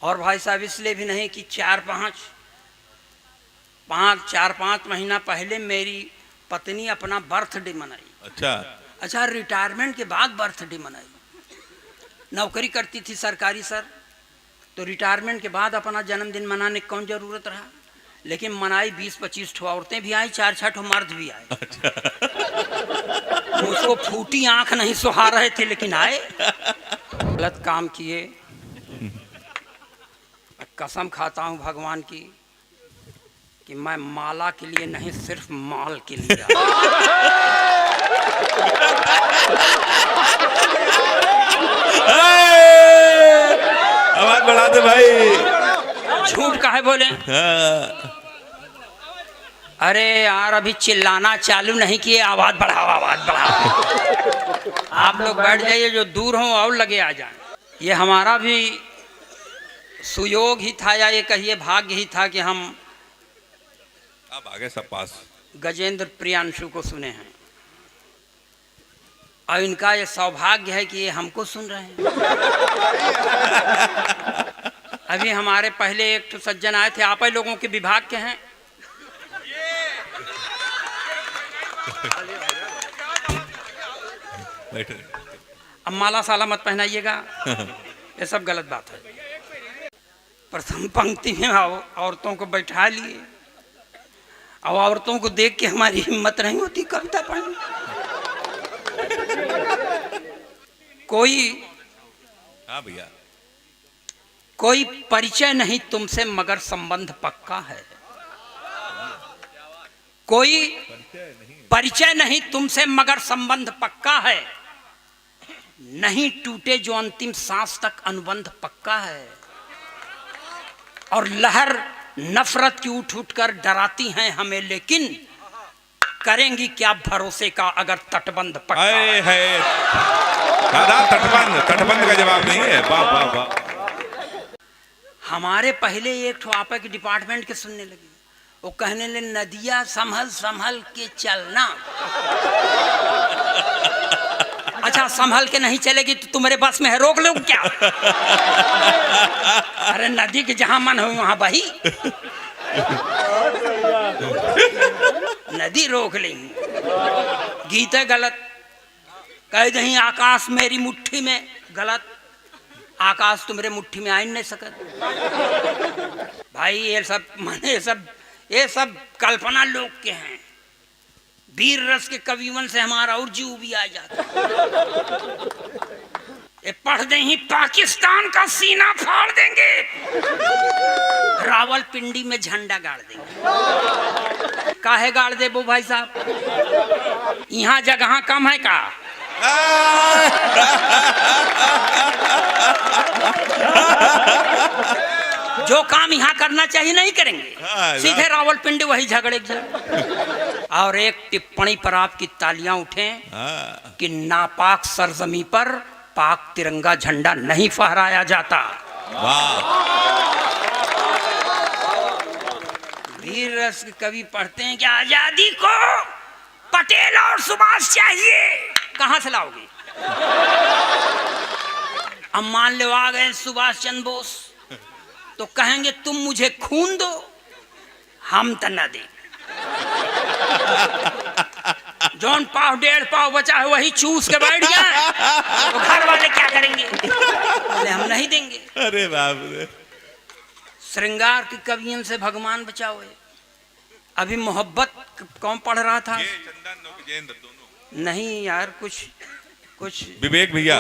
और भाई साहब इसलिए भी नहीं कि 4-5 महीना पहले मेरी पत्नी अपना बर्थडे मनाई। अच्छा, रिटायरमेंट के बाद बर्थडे मनाई। नौकरी करती थी सरकारी सर, तो रिटायरमेंट के बाद अपना जन्मदिन मनाने की कौन जरूरत रहा, लेकिन मनाई। 20-25 ठो औरतें भी आई, 4-6 ठो मर्द भी आए। उसको फूटी आंख नहीं सुहा रहे थे, लेकिन आए। गलत काम किए। कसम खाता हूं भगवान की कि मैं माला के लिए नहीं, सिर्फ माल के लिए आवाज बढ़ा दे भाई। झूठ काहे बोले? अरे यार, अभी चिल्लाना चालू नहीं किए, आवाज बढ़ाओ, आवाज बढ़ाओ। आप लोग बैठ जाइए, जो दूर हो और लगे आ जाए। ये हमारा भी सुयोग ही था, या ये कहिए भाग्य ही था कि हम अब आगे सब पास गजेंद्र प्रियांशु को सुने हैं, और इनका ये सौभाग्य है कि ये हमको सुन रहे हैं। अभी हमारे पहले एक तो सज्जन आए थे, आप ही लोगों के विभाग के हैं। अब माला साला मत पहनाइएगा, ये सब गलत बात है। प्रथम पंक्ति में औरतों को बैठा लिए, और औरतों को देख के हमारी हिम्मत नहीं होती कविता पढ़ने। कोई भैया, कोई परिचय नहीं तुमसे मगर संबंध पक्का है। कोई परिचय नहीं तुमसे मगर संबंध पक्का है। नहीं टूटे जो अंतिम सांस तक अनुबंध पक्का है। और लहर नफरत की उठ उठ कर डराती हैं हमें, लेकिन करेंगी क्या भरोसे का अगर तटबंध पक्का है। दादा तटबंध का जवाब नहीं है। वाह वाह वाह। हमारे पहले एक ठो आपा के डिपार्टमेंट के सुनने लगी, वो कहने लगे नदिया संभल संभल के चलना। अच्छा, संभल के नहीं चलेगी तो तुम्हारे बस में है, रोक लो क्या? अरे नदी के जहां मन हो वहां बही, नदी रोक लेंगी। गीत है गलत। कह दही आकाश मेरी मुट्ठी में, गलत। आकाश तुम्हारे मुट्ठी में आ नहीं सकत भाई। ये सब माने ये सब कल्पना लोग के हैं। वीर रस के कविवन से हमारा और जीव भी आ जाता। ये पढ़ दे ही पाकिस्तान का सीना फाड़ देंगे, रावलपिंडी में झंडा गाड़ देंगे। काहे गाड़ दे वो भाई साहब? यहाँ जगह कम है का? जो काम यहाँ करना चाहिए नहीं करेंगे, सीधे रावलपिंडी वही झगड़े। और एक टिप्पणी पर आपकी तालियां उठें कि नापाक सरजमी पर पाक तिरंगा झंडा नहीं फहराया जाता। वीर रस के कवि पढ़ते हैं कि आजादी को पटेल और सुभाष चाहिए। कहां से लाओगे? अब मान लो आ गए सुभाष चंद्र बोस, तो कहेंगे तुम मुझे खून दो, हम तो न दे। जौन पाव 1.5 पाव बचा है वही चूस के बैठ जाए, तो घर वाले क्या करेंगे? बोले हम नहीं देंगे। अरे बाप रे। श्रृंगार की कवियन से भगवान बचाओ। अभी मोहब्बत कौन पढ़ रहा था? चंदन दोनों नहीं यार, कुछ विवेक भैया,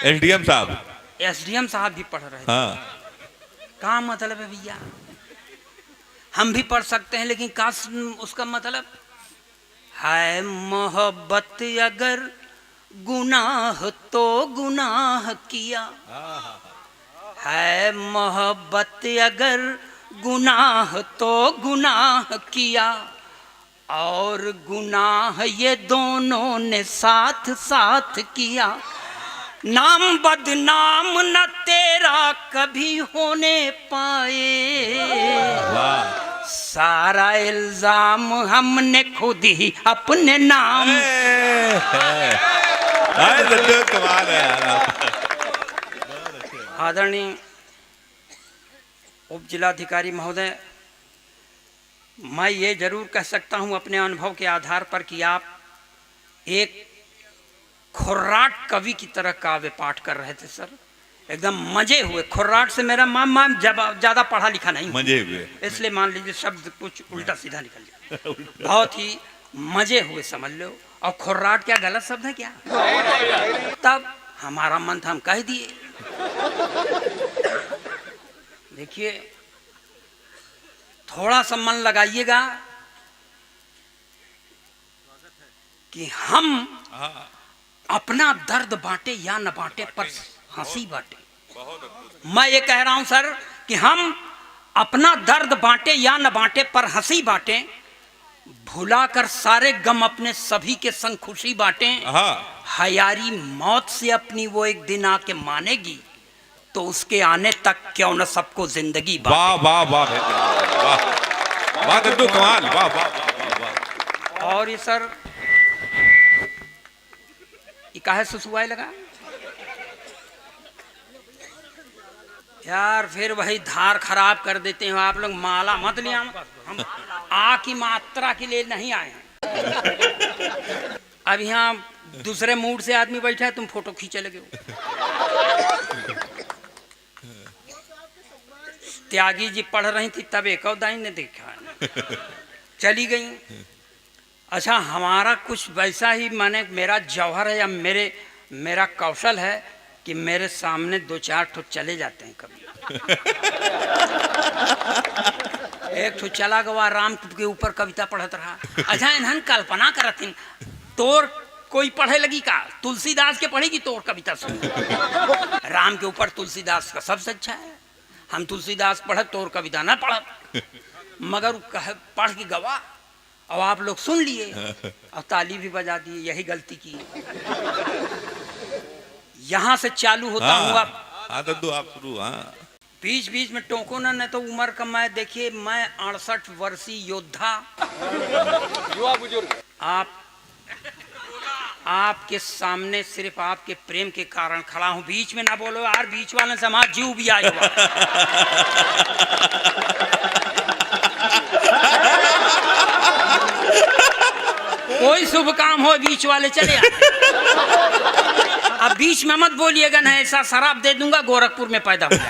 एसडीएम साहब भी पढ़ रहे थे। हाँ। क्या मतलब है भैया? हम भी पढ़ सकते हैं, लेकिन क्या उसका मतलब है? मोहब्बत अगर गुनाह तो गुनाह किया है, मोहब्बत अगर गुनाह तो गुनाह किया, और गुनाह ये दोनों ने साथ साथ किया। नाम बदनाम न तेरा कभी होने पाए, सारा इल्जाम हमने खुद ही अपने नाम। कमाल है यार। आदरणीय उप जिलाधिकारी महोदय, मैं ये जरूर कह सकता हूं अपने अनुभव के आधार पर कि आप एक खुर्राट कवि की तरह काव्य पाठ कर रहे थे सर, एकदम मजे हुए। खुर्राट से मेरा माम ज्यादा पढ़ा लिखा नहीं मजे हुए, इसलिए मान लीजिए शब्द कुछ उल्टा सीधा निकल जाए। बहुत ही मजे हुए समझ लो। और खुर्राट क्या गलत शब्द है क्या? तब हमारा मन था, हम कह दिए। देखिए, थोड़ा सा मन लगाइएगा कि हम अपना दर्द बांटे या न बांटे पर हंसी बांटे। मैं ये कह रहा हूं सर कि हम अपना दर्द बांटे या न बांटे पर हंसी बांटे, भुलाकर सारे गम अपने सभी के संग खुशी बांटे। हयारी मौत से अपनी वो एक दिन आके मानेगी, तो उसके आने तक क्यों न सबको जिंदगी बांटे। वाह वाह वाह वाह वाह दद्दू, कमाल, वाह वाह वाह। और ये सर ये काहे सुसुआए लगा यार? फिर वही धार खराब कर देते हैं आप लोग। माला मत लिया, हम आ की मात्रा के लिए नहीं आए हैं। अब यहाँ दूसरे मूड से आदमी बैठा है, तुम फोटो खींचे लगे हो। त्यागी जी पढ़ रही थी तब एक और दाई ने देखा, चली गई। अच्छा, हमारा कुछ वैसा ही, माने मेरा जौहर है या मेरा कौशल है कि मेरे सामने दो चार ठो चले जाते हैं कभी। एक ठो चला गवा राम के ऊपर कविता पढ़त रहा। अच्छा, इन्हन कल्पना करत तोर कोई पढ़े लगी का? तुलसीदास के पढ़ेगी तोर कविता सुन। राम के ऊपर तुलसीदास का सबसे अच्छा है। हम तुलसीदास पढ़त, तोर कविता ना पढ़त, मगर पढ़ के गवा और आप लोग सुन लिए और ताली भी बजा दिए। यही गलती की। यहां से चालू होता हुआ दद्दू आप शुरू। बीच बीच में टोको ना, नहीं तो उम्र का मैं, देखिए मैं 68 वर्षीय योद्धा, युवा बुजुर्ग, आपके सामने सिर्फ आपके प्रेम के कारण खड़ा हूं। बीच में ना बोलो यार, बीच वाले से हमारा जीव भी आया हुआ। कोई शुभ काम हो बीच वाले चले आते। अब बीच में मत बोलिएगा, ना ऐसा शराब दे दूंगा गोरखपुर में पैदा हो जाए।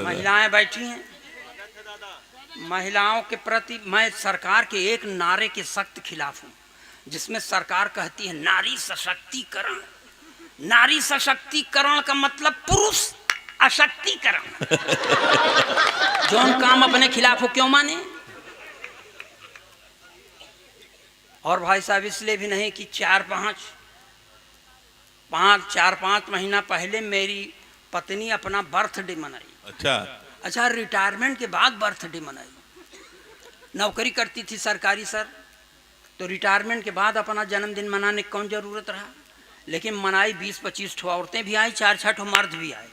महिलाएं बैठी हैं, महिलाओं के प्रति मैं सरकार के एक नारे के सख्त खिलाफ हूं, जिसमें सरकार कहती है नारी सशक्तिकरण। नारी सशक्तिकरण का मतलब पुरुष अशक्तिकरण। जौन काम अपने खिलाफ हो क्यों माने? और भाई साहब, इसलिए भी नहीं कि 4-5 महीना पहले मेरी पत्नी अपना बर्थडे मनाई। अच्छा, रिटायरमेंट के बाद बर्थडे मनाई। नौकरी करती थी सरकारी सर, तो रिटायरमेंट के बाद अपना जन्मदिन मनाने की कौन जरूरत रहा। लेकिन मनाई 20-25 ठो औरतें भी आई, 4-6 ठो मर्द भी आए।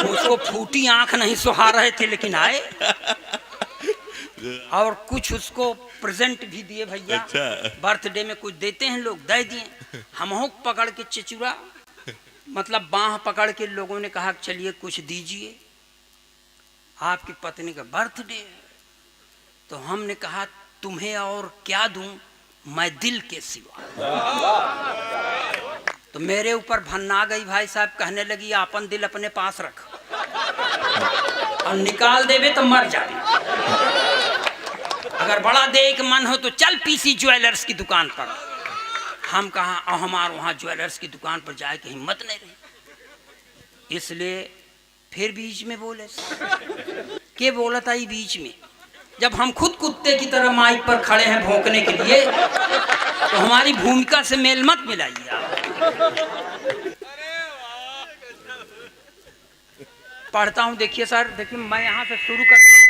उसको फूटी आंख नहीं सुहा रहे थे, लेकिन आए। और कुछ उसको प्रेजेंट भी दिए भैया। बर्थडे में कुछ देते हैं लोग, दे दिए। हम पकड़ के चिचुरा, मतलब बाह पकड़ के लोगों ने कहा चलिए कुछ दीजिए, आपकी पत्नी का बर्थडे है। तो हमने कहा तुम्हें और क्या दूं, मैं दिल के सिवा। तो मेरे ऊपर भन्ना गई भाई साहब, कहने लगी अपन दिल अपने पास रख, और निकाल देवे तो मर जाए। अगर बड़ा दे के मन हो तो चल पीसी ज्वेलर्स की दुकान पर। हम कहा, और हमारे वहाँ ज्वेलर्स की दुकान पर जाए की हिम्मत नहीं रही। इसलिए फिर बीच में बोले के बोला था, बीच में जब हम खुद कुत्ते की तरह माइक पर खड़े हैं भौंकने के लिए, तो हमारी भूमिका से मेल मत मिलाइए आप। पढ़ता हूँ, देखिए सर, देखिए मैं यहाँ से शुरू करता हूँ।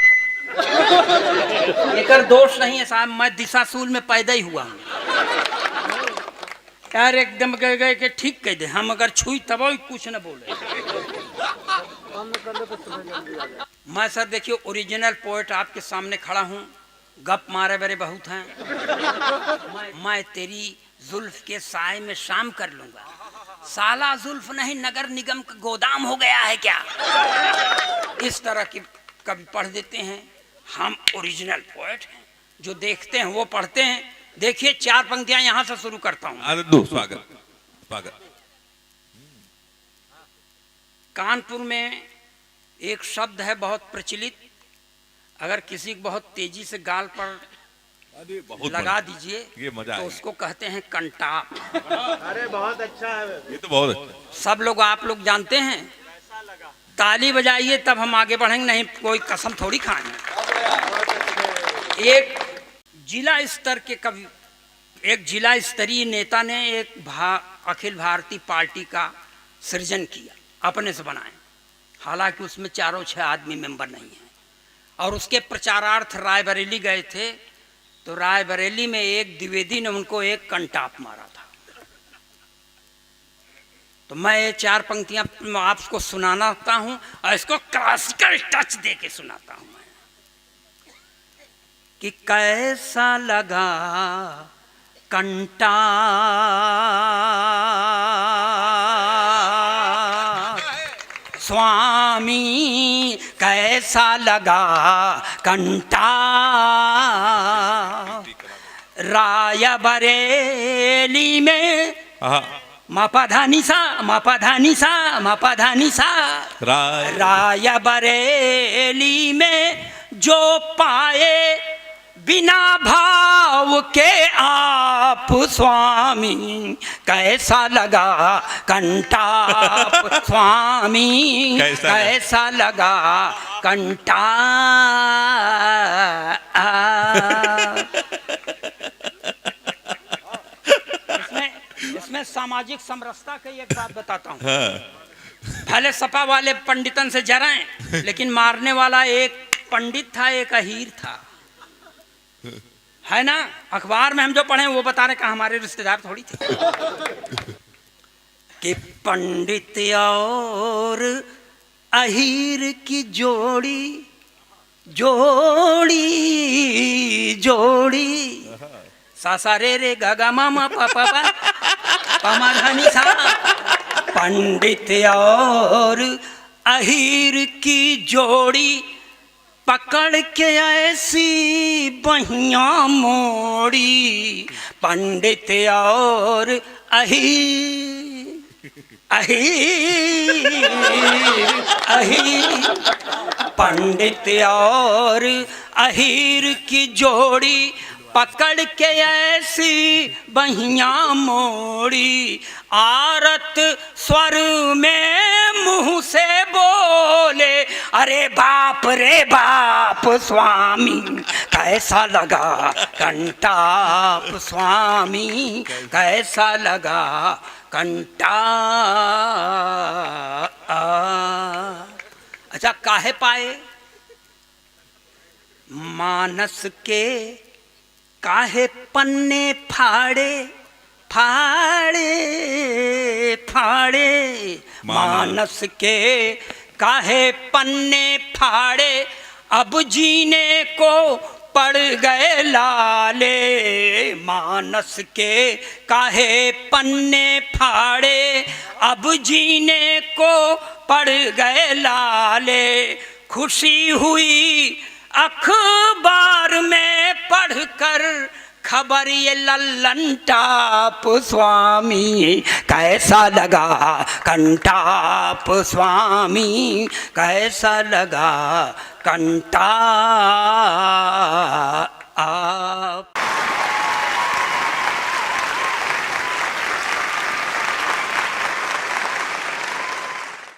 लेकर दोष नहीं है साहब, मैं दिशाशूल में पैदा ही हुआ हूँ यार। एकदम गए के ठीक कह दे, हम अगर छुई तब कुछ न बोले। मैं सर देखिए ओरिजिनल पोएट आपके सामने खड़ा हूँ। गप मारे बरे बहुत हैं। मैं तेरी जुल्फ के साए में शाम कर लूंगा। साला जुल्फ नहीं नगर निगम का गोदाम हो गया है क्या? इस तरह की कवि पढ़ देते हैं। हम ओरिजिनल पोएट हैं, जो देखते हैं वो पढ़ते हैं। देखिए 4 पंक्तियां यहां से शुरू करता हूं। दद्दू स्वागत स्वागत। कानपुर में एक शब्द है बहुत प्रचलित, अगर किसी को बहुत तेजी से गाल पर बहुत लगा दीजिए ये मजा तो आएगा। उसको कहते हैं कंटाप। अरे बहुत अच्छा है। ये तो बहुत अच्छा। सब लोग आप लोग जानते हैं। ताली बजाइए तब हम आगे बढ़ेंगे, नहीं कोई कसम थोड़ी खाएंगे। एक जिला स्तर के कवि, एक जिला स्तरीय नेता ने एक अखिल भारतीय पार्टी का सृजन किया, अपने से बनाए। हालांकि उसमें 4-6 आदमी मेंबर नहीं है। और उसके प्रचारार्थ रायबरेली गए थे, तो रायबरेली में एक द्विवेदी ने उनको एक कंटाप मारा था। तो मैं ये 4 पंक्तियां आपको सुनाता हूं और इसको क्लासिकल टच दे के सुनाता हूं मैं कि कैसा लगा कंटाप स्वामी, कैसा लगा कंटाप रायबरेली में मापाधानी सा रायबरेली में जो पाए बिना भाव के आप स्वामी, कैसा लगा कंटाप स्वामी, कैसा लगा कंटाप। इसमें सामाजिक समरसता की एक बात बताता हूँ। भले सपा वाले पंडितन से जराएं, लेकिन मारने वाला एक पंडित था, एक अहीर था, है ना। अखबार में हम जो पढ़े वो बता रहे कि हमारे रिश्तेदार थोड़ी थे। कि पंडित और अहीर की जोड़ी जोड़ी जोड़ी, सा रे रे गा गा मामा पापा पामा धनी सा। पंडित और अहीर की जोड़ी पकड़ के ऐसी बहिया मोड़ी, पंडित और अहीर पंडित और अहीर की जोड़ी पकड़ के ऐसी बहिया मोड़ी, आरत स्वर में मुंह से बोले, अरे बाप रे बाप स्वामी, कैसा लगा कंटाप स्वामी, कैसा लगा कंटाप। अच्छा, काहे पाए मानस के काहे पन्ने फाड़े फाड़े फाड़े, मानस के काहे पन्ने फाड़े, अब जीने को पड़ गए लाले। मानस के काहे पन्ने फाड़े, अब जीने को पड़ गए लाले। खुशी हुई अखबार में पढ़कर खबर ये लल्लन टाप स्वामी, कैसा लगा कंटाप स्वामी, कैसा लगा कंटाप।